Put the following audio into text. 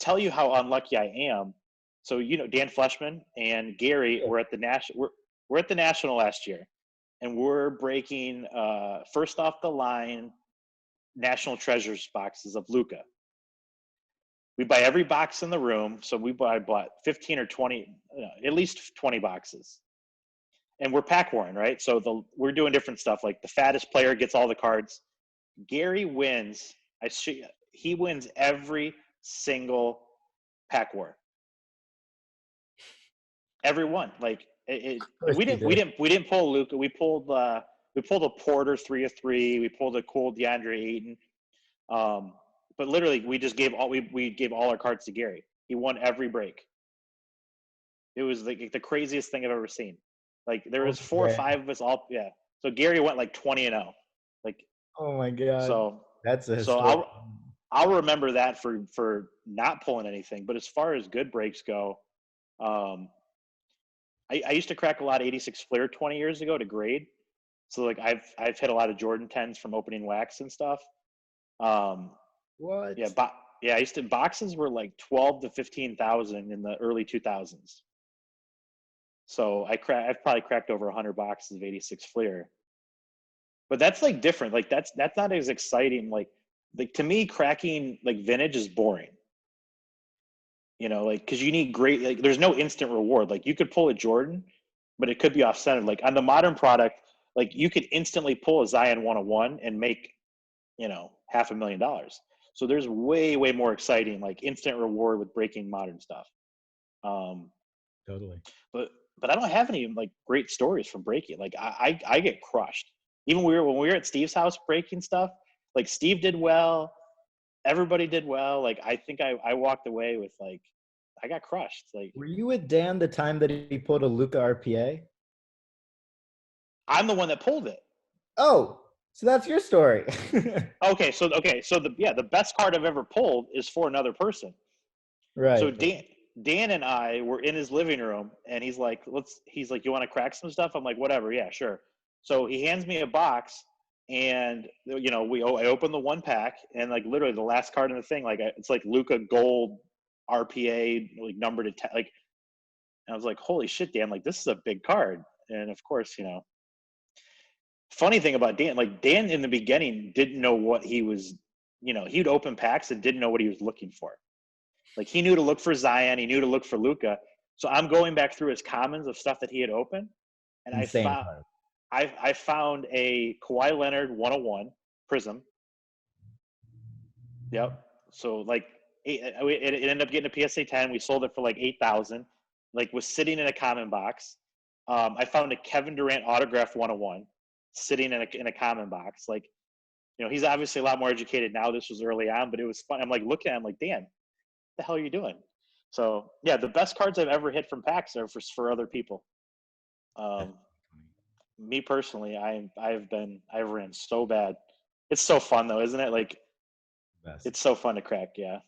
tell you how unlucky I am, so Dan Fleshman and Gary were at the national. We're at the national last year, and we're breaking first off the line National Treasures boxes of Luca. We buy every box in the room, so bought 15 or 20, at least 20 boxes. And we're pack warren, right? So we're doing different stuff. Like the fattest player gets all the cards. Gary wins. He wins every single pack war. Every one. Like we didn't pull Luca. We pulled a Porter 3 of 3. We pulled a cool DeAndre Ayton. But literally, we just gave all our cards to Gary. He won every break. It was like the craziest thing I've ever seen. Like there was 4 or 5 of us all. Yeah. So Gary went like 20-0. Like. Oh my God. So that's a historic. So I'll remember that for not pulling anything. But as far as good breaks go, I used to crack a lot of 86 Fleer 20 years ago to grade. So like I've hit a lot of Jordan 10s from opening wax and stuff. What? Yeah, I used to boxes were like 12 to 15,000 in the early 2000s. So I've probably cracked over 100 boxes of 86 Fleer. But that's like different. Like that's not as exciting. Like to me, cracking like vintage is boring. Like because you need great. Like there's no instant reward. Like you could pull a Jordan, but it could be off-centered. Like on the modern product, like you could instantly pull a Zion 101 and make, $500,000. So there's way more exciting like instant reward with breaking modern stuff. Totally. But I don't have any like great stories from breaking. Like I get crushed. Even when we were at Steve's house breaking stuff, like Steve did well, everybody did well. Like I think I walked away with like I got crushed. Like were you with Dan the time that he pulled a Luca RPA? I'm the one that pulled it. Oh, so that's your story. Okay, so the best card I've ever pulled is for another person. Right. So Dan and I were in his living room, and he's like, you want to crack some stuff? I'm like, whatever, yeah, sure. So he hands me a box, and I open the one pack, and like literally the last card in the thing, like it's like Luca Gold RPA, like numbered to 10. Like, and I was like, holy shit, Dan! Like this is a big card, and of course, funny thing about Dan, like Dan in the beginning didn't know what he was, he'd open packs and didn't know what he was looking for. Like he knew to look for Zion, he knew to look for Luca. So I'm going back through his commons of stuff that he had opened, and I found a Kawhi Leonard 101 Prism. Yep. So like it ended up getting a PSA 10. We sold it for like 8,000. Like was sitting in a common box. I found a Kevin Durant autograph 101 sitting in a common box. Like, he's obviously a lot more educated now. This was early on, but it was fun. I'm like looking at him like, Dan, what the hell are you doing? So yeah, the best cards I've ever hit from packs are for other people. Me personally, I've ran so bad. It's so fun though, isn't it? Like, it's so fun to crack. Yeah.